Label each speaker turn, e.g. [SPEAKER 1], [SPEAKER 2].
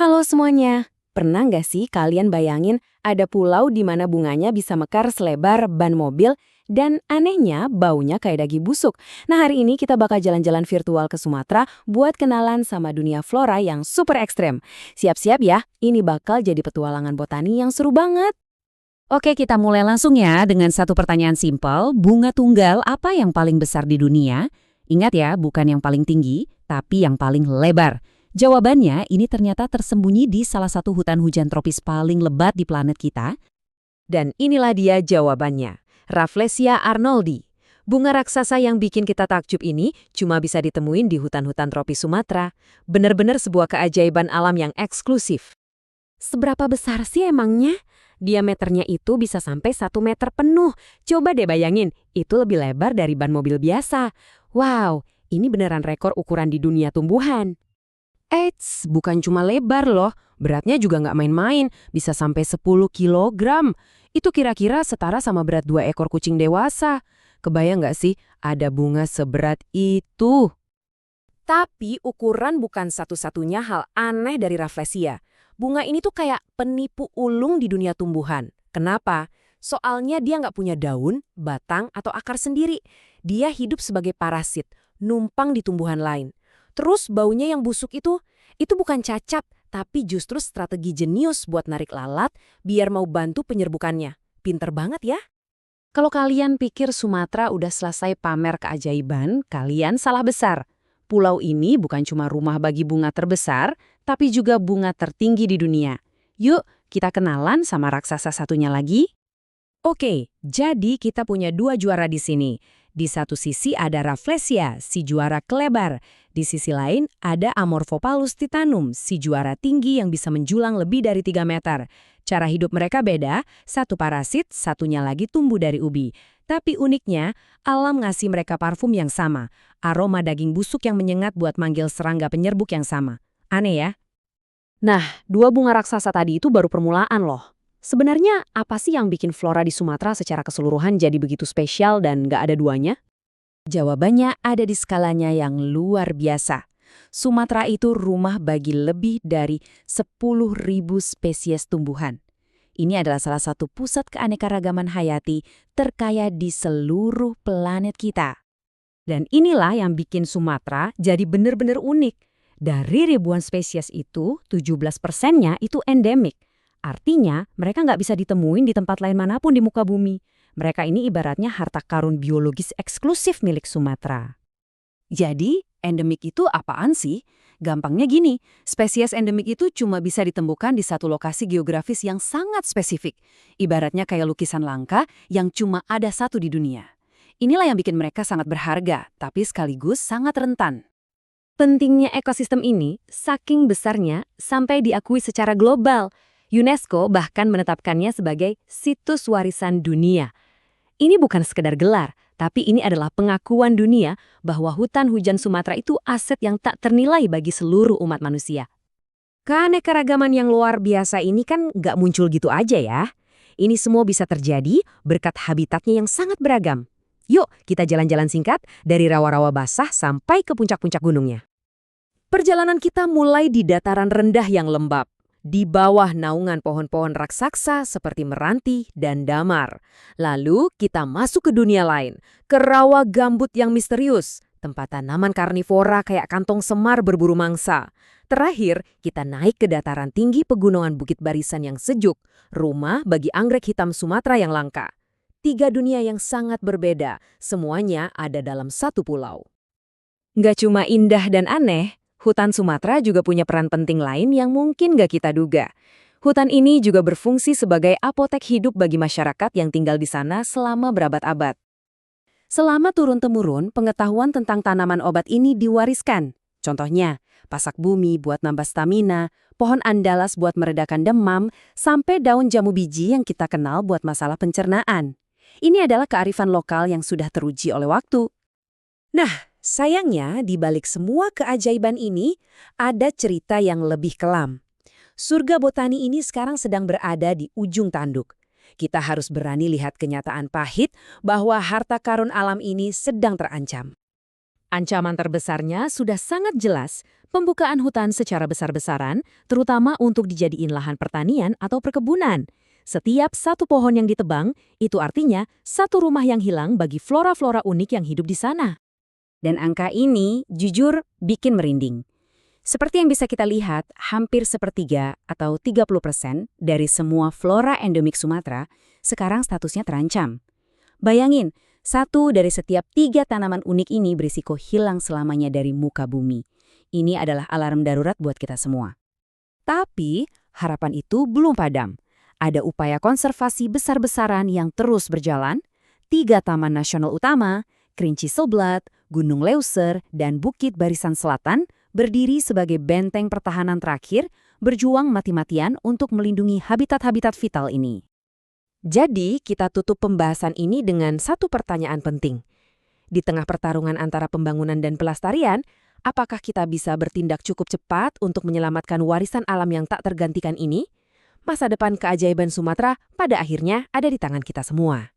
[SPEAKER 1] Halo semuanya, pernah nggak sih kalian bayangin ada pulau di mana bunganya bisa mekar selebar ban mobil dan anehnya baunya kayak daging busuk? Nah hari ini kita bakal jalan-jalan virtual ke Sumatera buat kenalan sama dunia flora yang super ekstrem. Siap-siap ya, ini bakal jadi petualangan botani yang seru banget.
[SPEAKER 2] Oke, kita mulai langsung ya dengan satu pertanyaan simpel. Bunga tunggal apa yang paling besar di dunia? Ingat ya, bukan yang paling tinggi, tapi yang paling lebar. Jawabannya, ini ternyata tersembunyi di salah satu hutan hujan tropis paling lebat di planet kita.
[SPEAKER 1] Dan inilah dia jawabannya, Rafflesia arnoldi. Bunga raksasa yang bikin kita takjub ini cuma bisa ditemuin di hutan-hutan tropis Sumatera. Bener-bener sebuah keajaiban alam yang eksklusif. Seberapa besar sih emangnya? Diameternya itu bisa sampai 1 meter penuh. Coba deh bayangin, itu lebih lebar dari ban mobil biasa. Wow, ini beneran rekor ukuran di dunia tumbuhan. Eits, bukan cuma lebar loh, beratnya juga nggak main-main, bisa sampai 10 kilogram. Itu kira-kira setara sama berat 2 ekor kucing dewasa. Kebayang nggak sih, ada bunga seberat itu? Tapi ukuran bukan satu-satunya hal aneh dari Rafflesia. Bunga ini tuh kayak penipu ulung di dunia tumbuhan. Kenapa? Soalnya dia nggak punya daun, batang, atau akar sendiri. Dia hidup sebagai parasit, numpang di tumbuhan lain. Terus baunya yang busuk itu bukan cacat, tapi justru strategi jenius buat narik lalat biar mau bantu penyerbukannya. Pinter banget ya. Kalau kalian pikir Sumatera udah selesai pamer keajaiban, kalian salah besar. Pulau ini bukan cuma rumah bagi bunga terbesar, tapi juga bunga tertinggi di dunia. Yuk, kita kenalan sama raksasa satunya lagi. Oke, jadi kita punya dua juara di sini. Di satu sisi ada Rafflesia, si juara kelebar. Di sisi lain ada Amorphopalus titanum, si juara tinggi yang bisa menjulang lebih dari 3 meter. Cara hidup mereka beda, satu parasit, satunya lagi tumbuh dari ubi. Tapi uniknya, alam ngasih mereka parfum yang sama. Aroma daging busuk yang menyengat buat manggil serangga penyerbuk yang sama. Aneh ya? Nah, dua bunga raksasa tadi itu baru permulaan loh. Sebenarnya apa sih yang bikin flora di Sumatera secara keseluruhan jadi begitu spesial dan nggak ada duanya? Jawabannya ada di skalanya yang luar biasa. Sumatera itu rumah bagi lebih dari 10.000 spesies tumbuhan. Ini adalah salah satu pusat keanekaragaman hayati terkaya di seluruh planet kita. Dan inilah yang bikin Sumatera jadi benar-benar unik. Dari ribuan spesies itu, 17%-nya itu endemik. Artinya, mereka nggak bisa ditemuin di tempat lain manapun di muka bumi. Mereka ini ibaratnya harta karun biologis eksklusif milik Sumatera. Jadi, endemik itu apaan sih? Gampangnya gini, spesies endemik itu cuma bisa ditemukan di satu lokasi geografis yang sangat spesifik. Ibaratnya kayak lukisan langka yang cuma ada satu di dunia. Inilah yang bikin mereka sangat berharga, tapi sekaligus sangat rentan. Pentingnya ekosistem ini, saking besarnya, sampai diakui secara global. UNESCO bahkan menetapkannya sebagai situs warisan dunia. Ini bukan sekedar gelar, tapi ini adalah pengakuan dunia bahwa hutan hujan Sumatera itu aset yang tak ternilai bagi seluruh umat manusia. Keanekaragaman yang luar biasa ini kan nggak muncul gitu aja ya. Ini semua bisa terjadi berkat habitatnya yang sangat beragam. Yuk, kita jalan-jalan singkat dari rawa-rawa basah sampai ke puncak-puncak gunungnya. Perjalanan kita mulai di dataran rendah yang lembab, di bawah naungan pohon-pohon raksasa seperti meranti dan damar. Lalu kita masuk ke dunia lain, ke rawa gambut yang misterius, tempat tanaman karnivora kayak kantong semar berburu mangsa. Terakhir, kita naik ke dataran tinggi pegunungan Bukit Barisan yang sejuk, rumah bagi anggrek hitam Sumatera yang langka. 3 dunia yang sangat berbeda, semuanya ada dalam satu pulau. Nggak cuma indah dan aneh, hutan Sumatera juga punya peran penting lain yang mungkin nggak kita duga. Hutan ini juga berfungsi sebagai apotek hidup bagi masyarakat yang tinggal di sana selama berabad-abad. Selama turun-temurun, pengetahuan tentang tanaman obat ini diwariskan. Contohnya, pasak bumi buat nambah stamina, pohon andalas buat meredakan demam, sampai daun jamu biji yang kita kenal buat masalah pencernaan. Ini adalah kearifan lokal yang sudah teruji oleh waktu. Nah, sayangnya, di balik semua keajaiban ini, ada cerita yang lebih kelam. Surga botani ini sekarang sedang berada di ujung tanduk. Kita harus berani lihat kenyataan pahit bahwa harta karun alam ini sedang terancam. Ancaman terbesarnya sudah sangat jelas, pembukaan hutan secara besar-besaran, terutama untuk dijadiin lahan pertanian atau perkebunan. Setiap satu pohon yang ditebang, itu artinya satu rumah yang hilang bagi flora-flora unik yang hidup di sana.
[SPEAKER 2] Dan angka ini jujur bikin merinding. Seperti yang bisa kita lihat, hampir sepertiga atau 30% dari semua flora endemik Sumatera sekarang statusnya terancam. Bayangin, 1 dari setiap 3 tanaman unik ini berisiko hilang selamanya dari muka bumi. Ini adalah alarm darurat buat kita semua. Tapi, harapan itu belum padam. Ada upaya konservasi besar-besaran yang terus berjalan. 3 taman nasional utama, Kerinci Seblat, Gunung Leuser, dan Bukit Barisan Selatan berdiri sebagai benteng pertahanan terakhir, berjuang mati-matian untuk melindungi habitat-habitat vital ini.
[SPEAKER 1] Jadi, kita tutup pembahasan ini dengan satu pertanyaan penting. Di tengah pertarungan antara pembangunan dan pelestarian, apakah kita bisa bertindak cukup cepat untuk menyelamatkan warisan alam yang tak tergantikan ini? Masa depan keajaiban Sumatera pada akhirnya ada di tangan kita semua.